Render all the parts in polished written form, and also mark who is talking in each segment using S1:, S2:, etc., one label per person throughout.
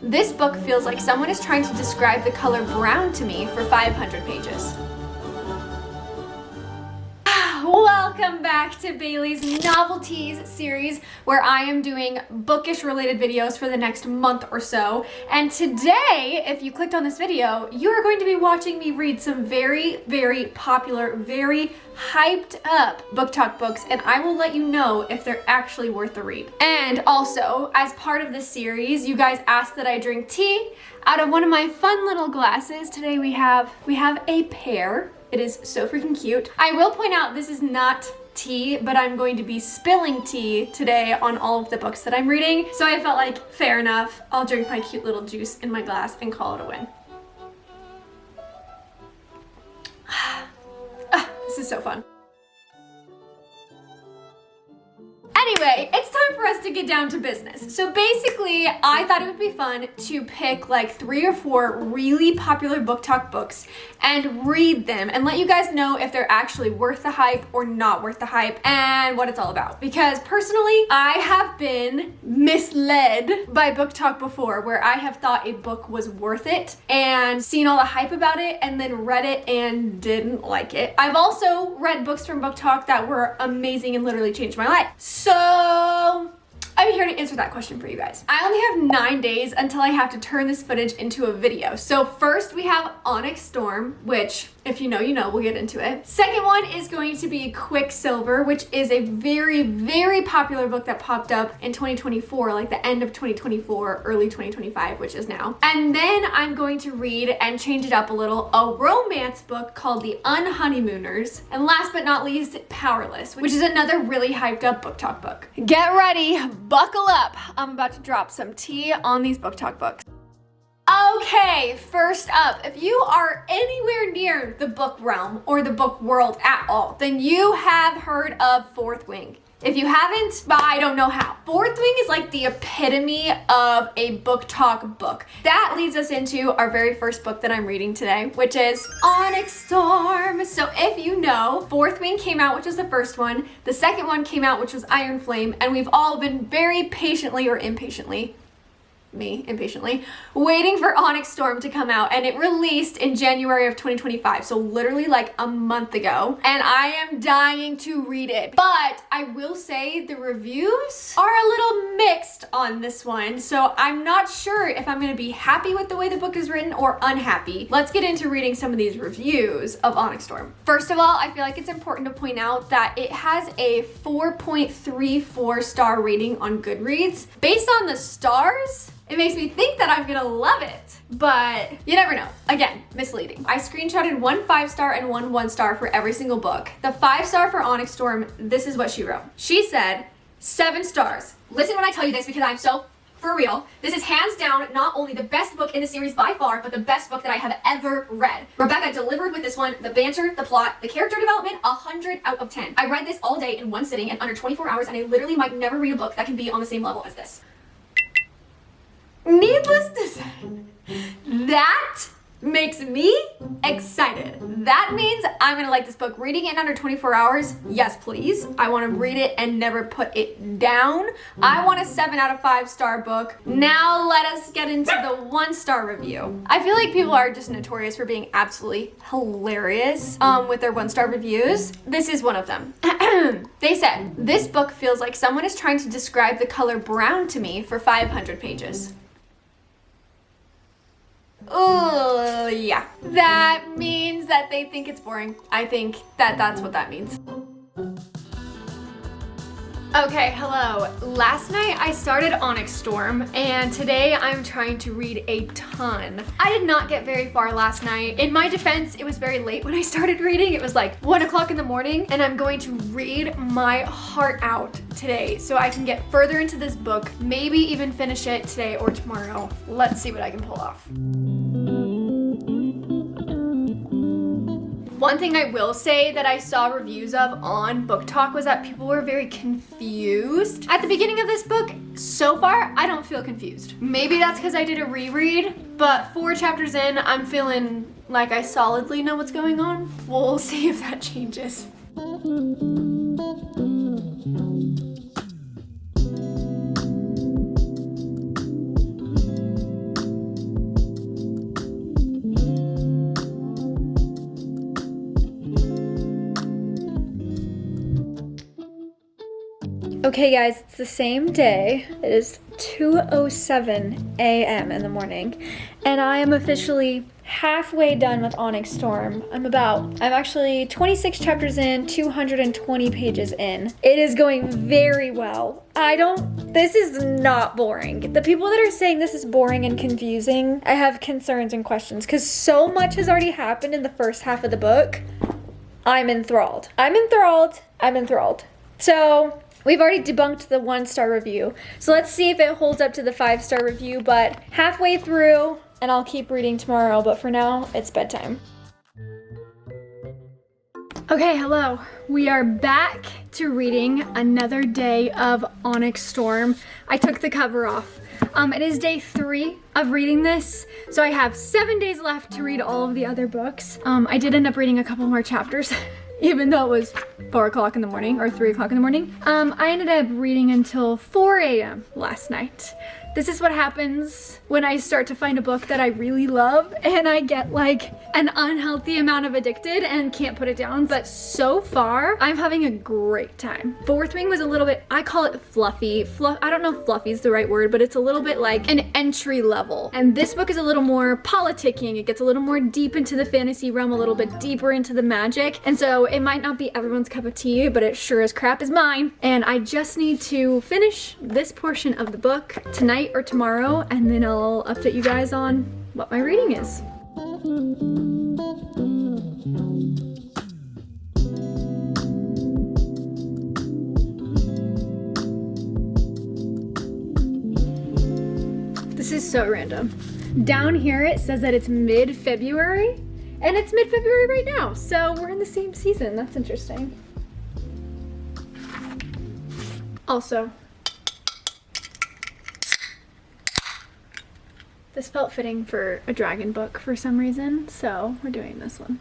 S1: This book feels like someone is trying to describe the color brown to me for 500 pages. Welcome back to Bailey's Novelties series, where I am doing bookish related videos for the next month or so. And today, if you clicked on this video, you are going to be watching me read some very, very popular, very hyped up Booktok books, and I will let you know if they're actually worth the read. And also, as part of this series, you guys asked that I drink tea out of one of my fun little glasses. Today we have a pear. It is so freaking cute. I will point out this is not tea, but I'm going to be spilling tea today on all of the books that I'm reading. So I felt like, fair enough, I'll drink my cute little juice in my glass and call it a win. This is so fun. Anyway, it's time for us to get down to business. So basically, I thought it would be fun to pick like 3 or 4 really popular Booktok books and read them and let you guys know if they're actually worth the hype or not worth the hype and what it's all about. Because personally, I have been misled by Booktok before, where I have thought a book was worth it and seen all the hype about it and then read it and didn't like it. I've also read books from Booktok that were amazing and literally changed my life. So I'm here to answer that question for you guys. I only have 9 days until I have to turn this footage into a video. So first we have Onyx Storm, which if you know, you know, we'll get into it. Second one is going to be Quicksilver, which is a very, very popular book that popped up in 2024, like the end of 2024, early 2025, which is now. And then I'm going to read and change it up a little, a romance book called The Unhoneymooners. And last but not least, Powerless, which is another really hyped up Booktok book. Get ready, buckle up. I'm about to drop some tea on these Booktok books. Okay, first up, if you are anywhere near the book realm or the book world at all, then you have heard of Fourth Wing. If you haven't, I don't know how. Fourth Wing is like the epitome of a Booktok book. That leads us into our very first book that I'm reading today, which is Onyx Storm. So if you know, Fourth Wing came out, which is the first one. The second one came out, which was Iron Flame, and we've all been very patiently or impatiently, me impatiently, waiting for Onyx Storm to come out, and it released in January of 2025, so literally like a month ago, and I am dying to read it. But I will say the reviews are a little mixed on this one, so I'm not sure if I'm going to be happy with the way the book is written or unhappy. Let's get into reading some of these reviews of Onyx Storm. First of all, I feel like it's important to point out that it has a 4.34 star rating on Goodreads. Based on the stars, it makes me think that I'm gonna love it, but you never know. Again, misleading. I screenshotted 1 5-star and 1 1-star for every single book. The 5-star for Onyx Storm, this is what she wrote. She said, 7 stars. Listen when I tell you this because I'm so for real. This is hands down not only the best book in the series by far, but the best book that I have ever read. Rebecca delivered with this one. The banter, the plot, the character development, 100 out of 10. I read this all day in one sitting and under 24 hours, and I literally might never read a book that can be on the same level as this. Needless to say, that makes me excited. That means I'm gonna like this book. Reading it in under 24 hours, yes please. I wanna read it and never put it down. I want a 7 out of 5 star book. Now let us get into the 1-star review. I feel like people are just notorious for being absolutely hilarious with their 1-star reviews. This is one of them. They said, this book feels like someone is trying to describe the color brown to me for 500 pages. Oh, yeah. That means that they think it's boring. I think that that's what that means. Okay, hello. Last night I started Onyx Storm, and today I'm trying to read a ton. I did not get very far last night. In my defense, it was very late when I started reading. It was like 1 o'clock in the morning, and I'm going to read my heart out today so I can get further into this book, maybe even finish it today or tomorrow. Let's see what I can pull off. One thing I will say that I saw reviews of on Booktok was that people were very confused at the beginning of this book. So far, I don't feel confused. Maybe that's because I did a reread, but 4 chapters in, I'm feeling like I solidly know what's going on. We'll see if that changes. Okay guys, it's the same day. It is 2:07 a.m. in the morning, and I am officially halfway done with Onyx Storm. I'm actually 26 chapters in, 220 pages in. It is going very well. This is not boring. The people that are saying this is boring and confusing, I have concerns and questions because so much has already happened in the first half of the book. I'm enthralled. So, we've already debunked the 1-star review. So let's see if it holds up to the 5-star review, but halfway through, and I'll keep reading tomorrow, but for now, it's bedtime. Okay, hello. We are back to reading another day of Onyx Storm. I took the cover off. It is day 3 of reading this, so I have 7 days left to read all of the other books. I did end up reading a couple more chapters. Even though it was 4 o'clock in the morning or 3 o'clock in the morning. I ended up reading until 4 a.m. last night. This is what happens when I start to find a book that I really love and I get like an unhealthy amount of addicted and can't put it down. But so far, I'm having a great time. Fourth Wing was a little bit, I call it fluffy. I don't know if fluffy is the right word, but it's a little bit like an entry level. And this book is a little more politicking. It gets a little more deep into the fantasy realm, a little bit deeper into the magic. And so it might not be everyone's cup of tea, but it sure as crap is mine. And I just need to finish this portion of the book tonight or tomorrow, and then I'll update you guys on what my reading is. This is so random. Down here it says that it's mid-February, and it's mid-February right now, so we're in the same season. That's interesting. Also, this felt fitting for a dragon book for some reason, so we're doing this one.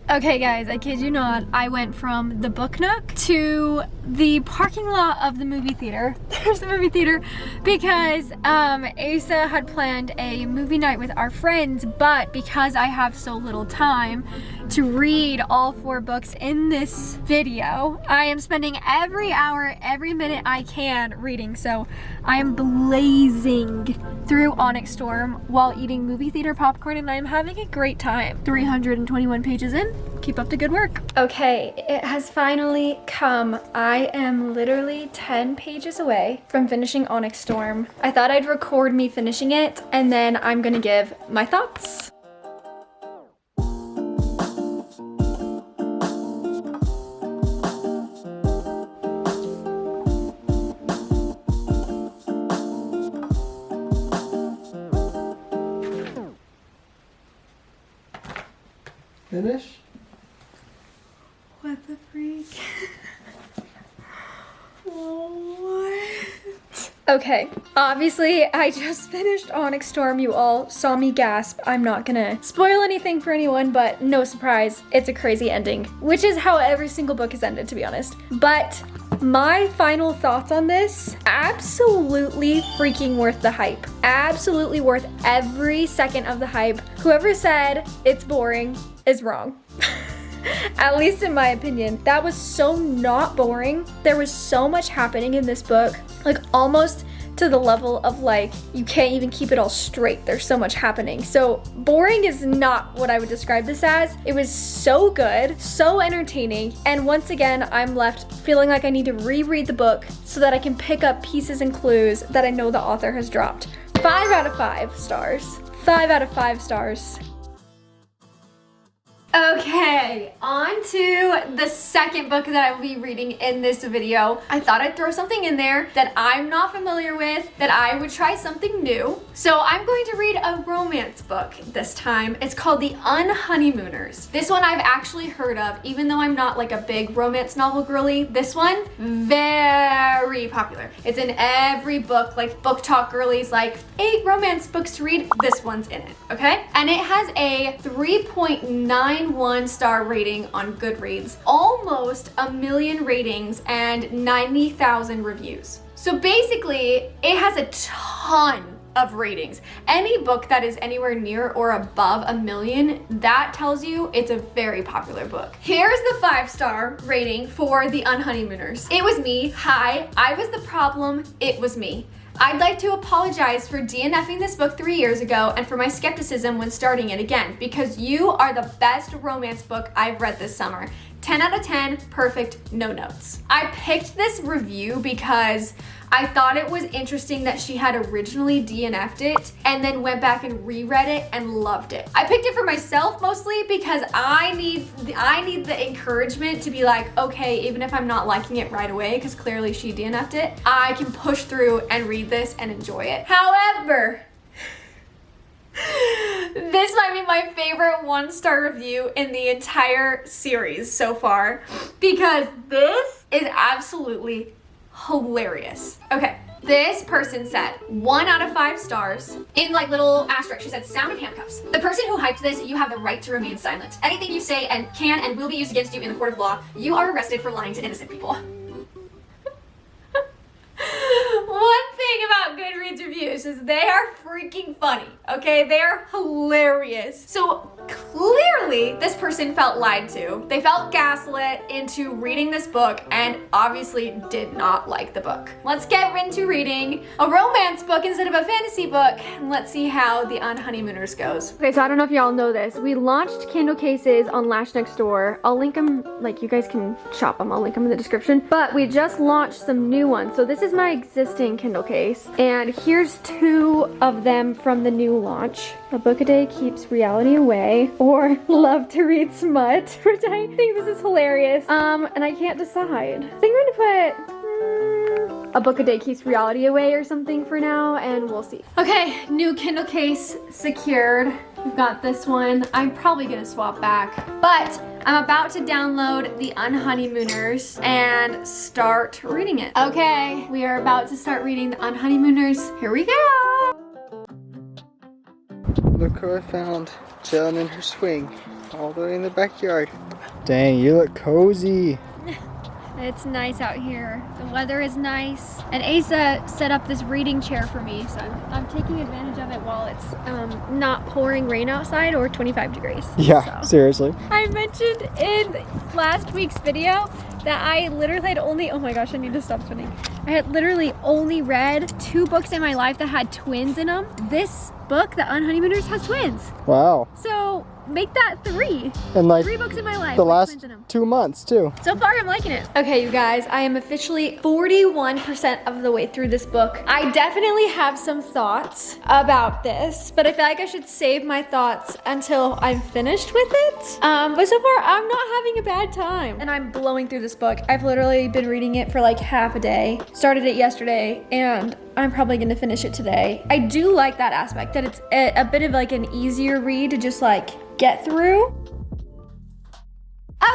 S1: Okay guys, I kid you not, I went from the Book Nook to the parking lot of the movie theater. There's the movie theater because Asa had planned a movie night with our friends, but because I have so little time to read all 4 books in this video, I am spending every hour, every minute I can reading. So I am blazing through Onyx Storm while eating movie theater popcorn, and I'm having a great time. 321 pages in. Keep up the good work. Okay, it has finally come. I am literally 10 pages away from finishing Onyx Storm. I thought I'd record me finishing it, and then I'm gonna give my thoughts.
S2: Finish?
S1: What the freak? What? Okay, obviously I just finished Onyx Storm. You all saw me gasp. I'm not gonna spoil anything for anyone, but no surprise, it's a crazy ending, which is how every single book has ended, to be honest. But my final thoughts on this, absolutely freaking worth the hype. Absolutely worth every second of the hype. Whoever said it's boring is wrong. At least in my opinion. That was so not boring. There was so much happening in this book, like almost to the level of like, you can't even keep it all straight. There's so much happening. So boring is not what I would describe this as. It was so good, so entertaining. And once again, I'm left feeling like I need to reread the book so that I can pick up pieces and clues that I know the author has dropped. 5 out of 5 stars. 5 out of 5 stars. Okay, on to the second book that I will be reading in this video. I thought I'd throw something in there that I'm not familiar with, that I would try something new. So I'm going to read a romance book this time. It's called The Unhoneymooners. This one I've actually heard of, even though I'm not like a big romance novel girly. This one, very popular. It's in every book, like Booktok girlies, like 8 romance books to read. This one's in it, okay? And it has a 3.91-star rating on Goodreads, almost 1 million ratings and 90,000 reviews. So basically, it has a ton of ratings. Any book that is anywhere near or above 1 million, that tells you it's a very popular book. Here's the 5-star rating for The Unhoneymooners. It was me. Hi, I was the problem. It was me. I'd like to apologize for DNFing this book 3 years ago and for my skepticism when starting it again, because you are the best romance book I've read this summer. 10 out of 10, perfect, no notes. I picked this review because I thought it was interesting that she had originally DNF'd it and then went back and reread it and loved it. I picked it for myself mostly because I need the encouragement to be like, okay, even if I'm not liking it right away, because clearly she DNF'd it, I can push through and read this and enjoy it. However, this might be my favorite 1-star review in the entire series so far because this is absolutely hilarious. Okay, this person said 1 out of 5 stars in like little asterisk. She said, sound of handcuffs. The person who hyped this, you have the right to remain silent. Anything you say and can and will be used against you in the court of law. You are arrested for lying to innocent people. One thing about Goodreads reviews is they are freaking funny, okay? They are hilarious. So clearly this person felt lied to. They felt gaslit into reading this book and obviously did not like the book. Let's get into reading a romance book instead of a fantasy book, and let's see how The Unhoneymooners goes. Okay, so I don't know if y'all know this. We launched Kindle cases on Lash Next Door. I'll link them, like you guys can shop them. I'll link them in the description. But we just launched some new ones. So this is my existing Kindle case, and here's 2 of them from the new launch. A book a day keeps reality away, or love to read smut, which I think this is hilarious. And I can't decide. I think I'm gonna put a book a day keeps reality away or something for now, and we'll see. Okay, new Kindle case secured. We've got this one. I'm probably gonna swap back, but I'm about to download The Unhoneymooners and start reading it. Okay, we are about to start reading The Unhoneymooners. Here we go.
S2: Look who I found, chilling in her swing, all the way in the backyard. Dang, you look cozy.
S3: It's nice out here. The weather is nice. And Asa set up this reading chair for me, so I'm taking advantage of it while it's not pouring rain outside or 25 degrees.
S2: Yeah,
S3: so.
S2: seriously.
S3: I mentioned in last week's video that I literally had only, oh my gosh, I need to stop spinning. I had literally only read 2 books in my life that had twins in them. This book, The Unhoneymooners, has twins.
S2: Wow.
S3: So make that 3.
S2: And like
S3: 3 books in my life.
S2: the
S3: with
S2: last
S3: twins in them.
S2: 2 months too.
S3: So far, I'm liking it.
S1: Okay, you guys, I am officially 41% of the way through this book. I definitely have some thoughts about this, but I feel like I should save my thoughts until I'm finished with it. But so far, I'm not having a bad time. And I'm blowing through this book. I've literally been reading it for like half a day. Started it yesterday, and I'm probably gonna finish it today. I do like that aspect, that it's a bit of like an easier read to just like get through.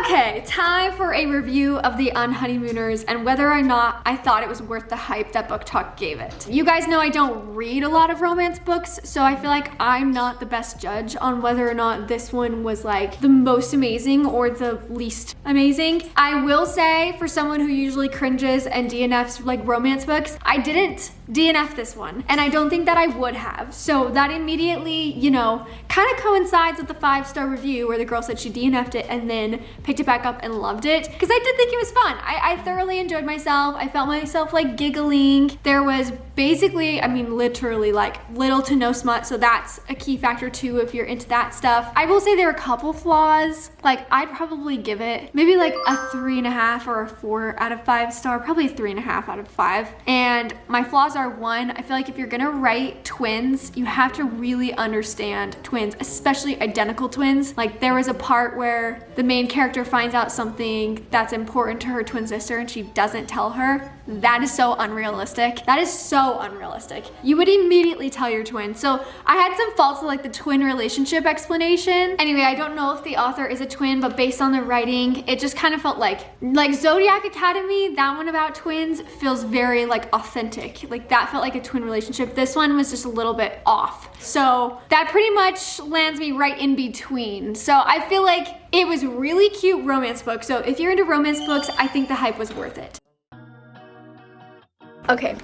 S1: Okay, time for a review of The Unhoneymooners and whether or not I thought it was worth the hype that Booktok gave it. You guys know I don't read a lot of romance books, so I feel like I'm not the best judge on whether or not this one was like the most amazing or the least amazing. I will say, for someone who usually cringes and DNFs like romance books, I didn't DNF this one, and I don't think that I would have. So that immediately, you know, kind of coincides with the 5-star review where the girl said she DNF'd it and then picked it back up and loved it, because I did think it was fun. I thoroughly enjoyed myself. I felt myself like giggling. There was basically, I mean, literally like little to no smut, so that's a key factor too if you're into that stuff. I will say there are a couple flaws. Like, I'd probably give it maybe like a 3.5 or a 4 out of 5 star, probably a 3.5 out of 5. And my flaws are, 1, I feel like if you're gonna write twins, you have to really understand twins, especially identical twins. Like, there was a part where the main character finds out something that's important to her twin sister and she doesn't tell her. That is so unrealistic. That is so unrealistic. You would immediately tell your twin. So I had some faults with like the twin relationship explanation. Anyway, I don't know if the author is a twin, but based on the writing, it just kind of felt like Zodiac Academy, that one about twins feels very like authentic. Like, that felt like a twin relationship. This one was just a little bit off. So that pretty much lands me right in between. So I feel like it was a really cute romance book. So if you're into romance books, I think the hype was worth it. Okay,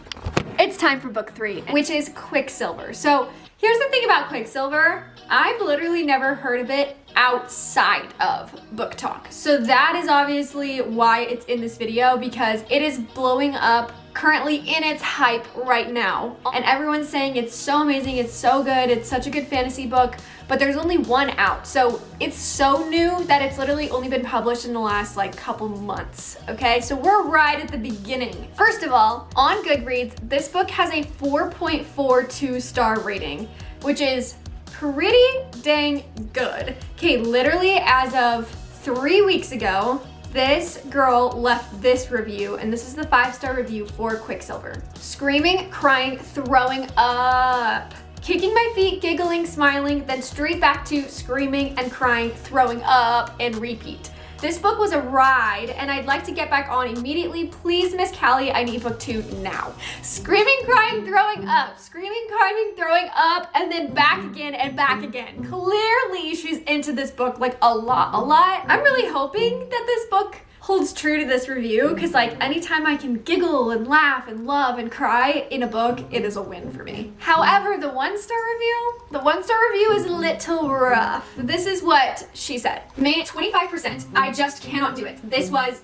S1: It's time for book 3, which is Quicksilver. So here's the thing about Quicksilver. I've literally never heard of it outside of Booktok. So that is obviously why it's in this video, because it is blowing up currently in its hype right now. And everyone's saying it's so amazing, it's so good, it's such a good fantasy book, but there's only one out. So it's so new that it's literally only been published in the last like couple months, okay? So we're right at the beginning. First of all, on Goodreads, this book has a 4.42 star rating, which is pretty dang good. Okay, literally as of 3 weeks ago, this girl left this review, and this is the 5-star review for Quicksilver. Screaming, crying, throwing up. Kicking my feet, giggling, smiling, then straight back to screaming and crying, throwing up, and repeat. This book was a ride, and I'd like to get back on immediately. Please, Miss Callie, I need book 2 now. Screaming, crying, throwing up. Screaming, crying, throwing up, and then back again and back again. Clearly, she's into this book like a lot. I'm really hoping that this book holds true to this review, because like anytime I can giggle and laugh and love and cry in a book, it is a win for me. However, the 1-star review is a little rough. This is what she said. Made it 25%. I just cannot do it. This was ...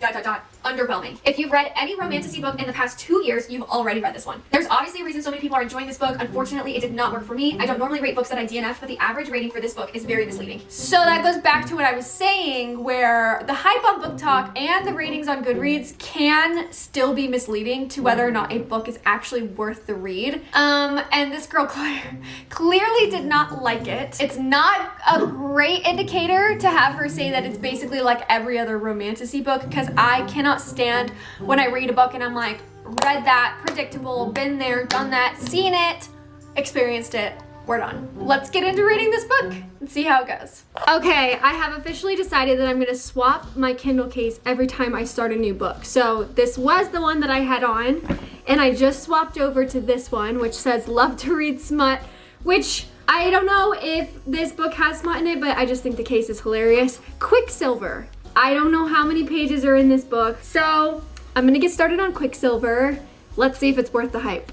S1: underwhelming. If you've read any romantasy book in the past 2 years, you've already read this one. There's obviously a reason so many people are enjoying this book. Unfortunately, it did not work for me. I don't normally rate books that I DNF, but the average rating for this book is very misleading. So that goes back to what I was saying, where the hype on Booktok and the ratings on Goodreads can still be misleading to whether or not a book is actually worth the read. And this girl clearly did not like it. It's not a great indicator to have her say that it's basically like every other romantasy book, because I cannot stand when I read a book and I'm like, read that, predictable, been there, done that, seen it, experienced it, we're done. Let's get into reading this book and see how it goes. Okay, I have officially decided that I'm gonna swap my Kindle case every time I start a new book. So this was the one that I had on, and I just swapped over to this one, which says love to read smut, which I don't know if this book has smut in it, but I just think the case is hilarious. Quicksilver. I don't know how many pages are in this book, so I'm gonna get started on Quicksilver. Let's see if it's worth the hype.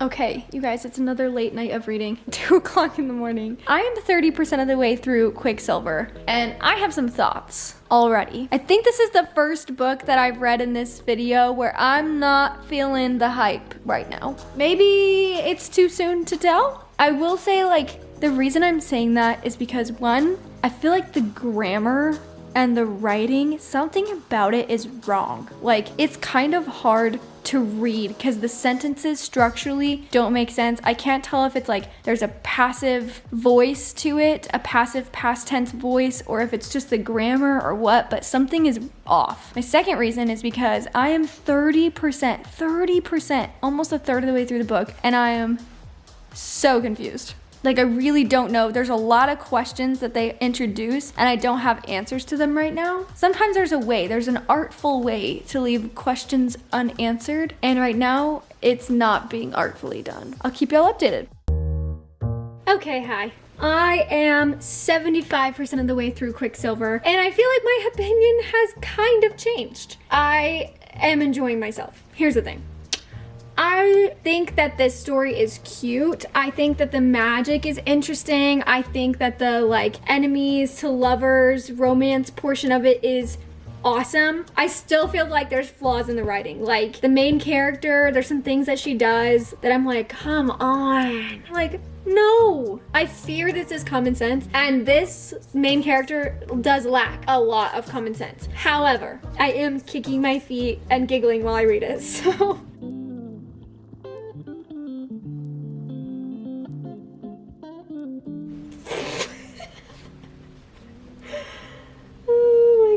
S1: Okay, you guys, it's another late night of reading, 2 o'clock in the morning. I am 30% of the way through Quicksilver, and I have some thoughts already. I think this is the first book that I've read in this video where I'm not feeling the hype right now. Maybe it's too soon to tell? I will say, like, the reason I'm saying that is because, one, I feel like the grammar and the writing, something about it is wrong. Like, it's kind of hard to read because the sentences structurally don't make sense. I can't tell if it's like there's a passive voice to it, a passive past tense voice, or if it's just the grammar or what, but something is off. My second reason is because I am 30%, almost a third of the way through the book, and I am so confused. Like, I really don't know. There's a lot of questions that they introduce, and I don't have answers to them right now. Sometimes there's a way, there's an artful way to leave questions unanswered, and right now, it's not being artfully done. I'll keep y'all updated. Okay, hi. I am 75% of the way through Quicksilver, and I feel like my opinion has kind of changed. I am enjoying myself. Here's the thing. I think that this story is cute. I think that the magic is interesting. I think that the like enemies to lovers romance portion of it is awesome. I still feel like there's flaws in the writing. Like the main character, there's some things that she does that I'm like, come on. Like, no. I fear this is common sense, and this main character does lack a lot of common sense. However, I am kicking my feet and giggling while I read it, so.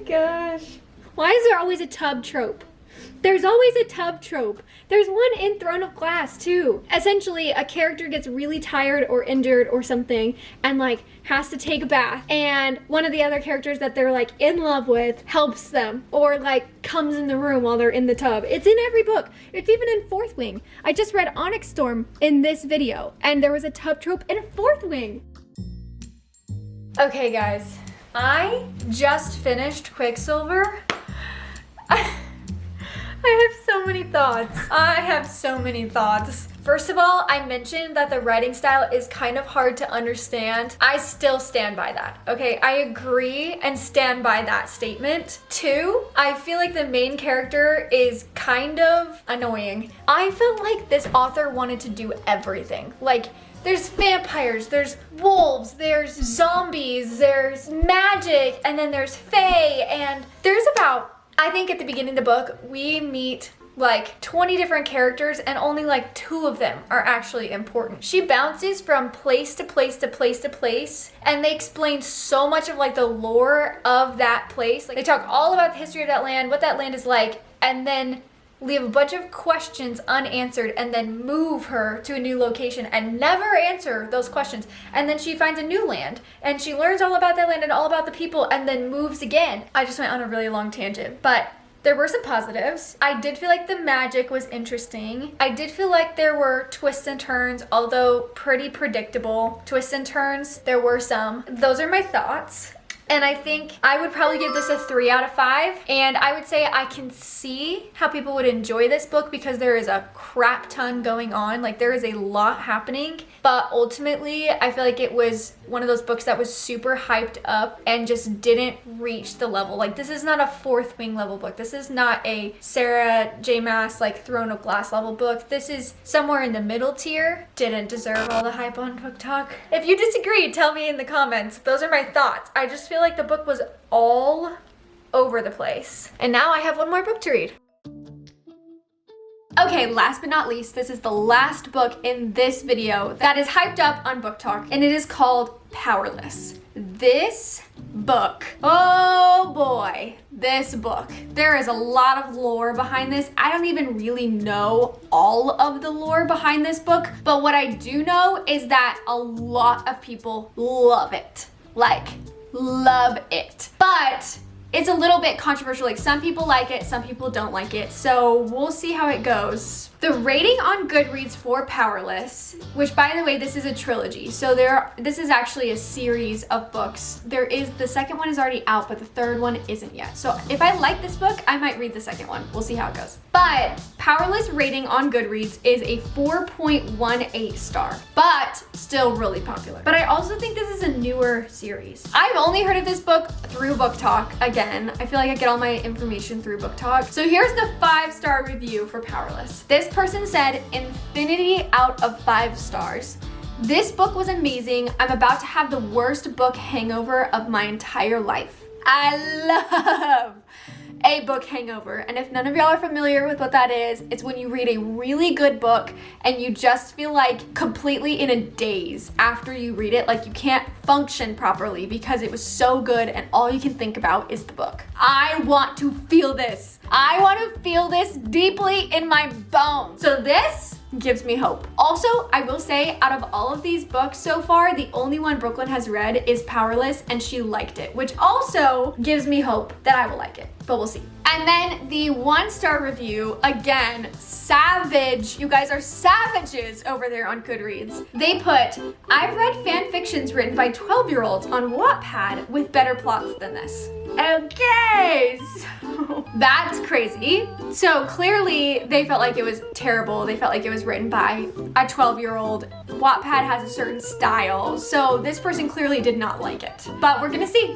S1: Gosh. Why is there always a tub trope? There's always a tub trope. There's one in Throne of Glass too. Essentially, a character gets really tired or injured or something and like has to take a bath, and one of the other characters that they're like in love with helps them or like comes in the room while they're in the tub. It's in every book. It's even in Fourth Wing. I just read Onyx Storm in this video, and there was a tub trope in Fourth Wing. Okay guys, I just finished Quicksilver. I have so so many thoughts. I have so many thoughts. First of all, I mentioned that the writing style is kind of hard to understand. I still stand by that, okay? I agree and stand by that statement. Two, I feel like the main character is kind of annoying. I felt like this author wanted to do everything. Like, there's vampires, there's wolves, there's zombies, there's magic, and then there's fae, and there's about, I think at the beginning of the book, we meet like 20 different characters and only like 2 of them are actually important. She bounces from place to place to place to place, and they explain so much of like the lore of that place. Like they talk all about the history of that land, what that land is like, and then leave a bunch of questions unanswered and then move her to a new location and never answer those questions. And then she finds a new land and she learns all about that land and all about the people and then moves again. I just went on a really long tangent, but there were some positives. I did feel like the magic was interesting. I did feel like there were twists and turns, although pretty predictable twists and turns. There were some. Those are my thoughts. And I think I would probably give this a 3 out of 5. And I would say I can see how people would enjoy this book because there is a crap ton going on. Like there is a lot happening. But ultimately, I feel like it was one of those books that was super hyped up and just didn't reach the level. Like this is not a Fourth Wing level book. This is not a Sarah J Maas like Throne of Glass level book. This is somewhere in the middle tier. Didn't deserve all the hype on Booktok. If you disagree, tell me in the comments. Those are my thoughts. I just feel like the book was all over the place. And now I have one more book to read. Okay, last but not least, this is the last book in this video that is hyped up on Booktok, and it is called Powerless. This book, oh boy, this book. There is a lot of lore behind this. I don't even really know all of the lore behind this book, but what I do know is that a lot of people love it. Like, love it. But it's a little bit controversial. Like some people like it, some people don't like it. So we'll see how it goes. The rating on Goodreads for Powerless, which by the way, this is a trilogy. So this is actually a series of books. The second one is already out, but the third one isn't yet. So if I like this book, I might read the second one. We'll see how it goes. But Powerless rating on Goodreads is a 4.18 star, but still really popular. But I also think this is a newer series. I've only heard of this book through Booktok. Again, I feel like I get all my information through Booktok. So here's the 5-star review for Powerless. This person said, infinity out of 5 stars. This book was amazing. I'm about to have the worst book hangover of my entire life. I love a book hangover. And if none of y'all are familiar with what that is, it's when you read a really good book and you just feel like completely in a daze after you read it. Like you can't function properly because it was so good and all you can think about is the book. I want to feel this. I want to feel this deeply in my bones. So this gives me hope. Also, I will say out of all of these books so far, the only one Brooklyn has read is Powerless and she liked it, which also gives me hope that I will like it, but we'll see. And then the 1-star review, again, savage. You guys are savages over there on Goodreads. They put, I've read fan fictions written by 12-year-olds on Wattpad with better plots than this. Okay, so that's crazy. So clearly they felt like it was terrible. They felt like it was written by a 12-year-old. Wattpad has a certain style, so this person clearly did not like it. But we're gonna see.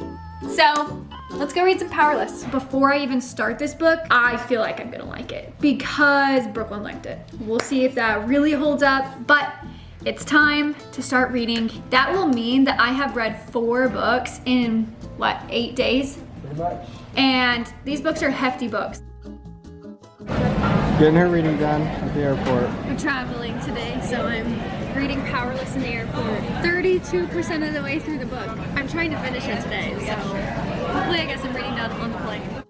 S1: So let's go read some Powerless. Before I even start this book, I feel like I'm gonna like it because Brooklyn liked it. We'll see if that really holds up, but it's time to start reading. That will mean that I have read 4 books in, what, 8 days?
S2: Pretty much.
S3: And these books are hefty books.
S2: Getting her reading done at the airport.
S3: I'm traveling today, so I'm reading Powerless in the airport. 32% of the way through the book. I'm trying to finish it today, so hopefully I get some reading done on the plane.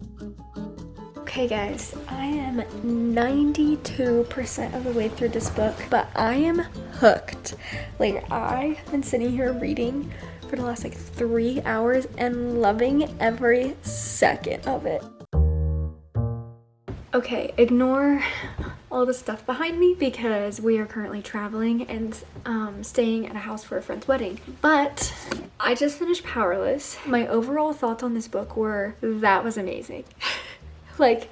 S3: Okay guys, I am 92% of the way through this book, but I am hooked. Like I've been sitting here reading for the last like 3 hours and loving every second of it. Okay, ignore all the stuff behind me because we are currently traveling and staying at a house for a friend's wedding. But I just finished Powerless. My overall thoughts on this book were, that was amazing. Like,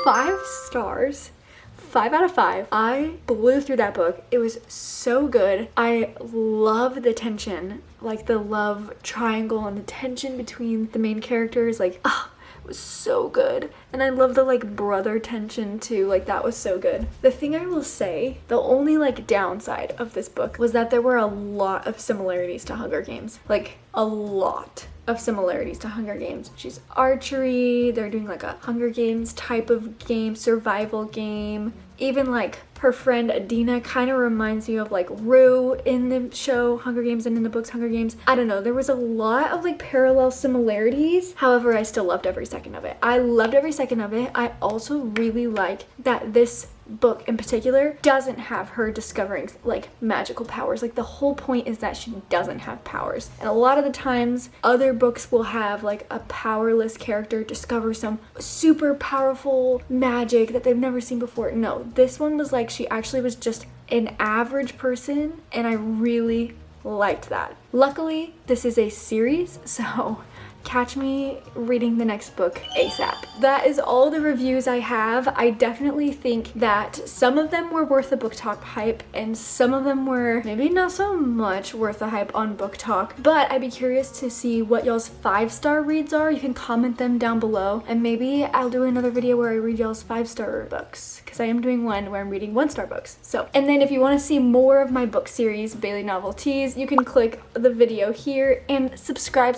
S1: 5 stars. 5 out of 5. I blew through that book. It was so good. I love the tension, like the love triangle and the tension between the main characters. Like, it was so good. And I love the like brother tension too. Like, that was so good. The thing I will say, the only like downside of this book was that there were a lot of similarities to Hunger Games. Like, a lot of similarities to Hunger Games. She's archery, they're doing like a Hunger Games type of game, survival game. Even like her friend Adina kind of reminds you of like Rue in the show Hunger Games and in the books Hunger Games. I don't know, there was a lot of like parallel similarities. However, I still loved every second of it. I loved every second of it. I also really like that this book in particular doesn't have her discovering like magical powers. Like, the whole point is that she doesn't have powers, and a lot of the times other books will have like a powerless character discover some super powerful magic that they've never seen before. No, this one was like she actually was just an average person, and I really liked that. Luckily, this is a series, so catch me reading the next book ASAP. That is all the reviews I have. I definitely think that some of them were worth the Booktok hype and some of them were maybe not so much worth the hype on Booktok, but I'd be curious to see what y'all's 5-star reads are. You can comment them down below and maybe I'll do another video where I read y'all's 5-star books, because I am doing one where I'm reading 1-star books. So, and then if you want to see more of my book series, Bailey Novelties, you can click the video here and subscribe.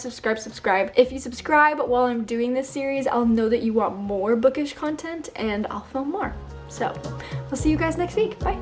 S1: If you subscribe while I'm doing this series, I'll know that you want more bookish content and I'll film more. So, I'll see you guys next week. Bye.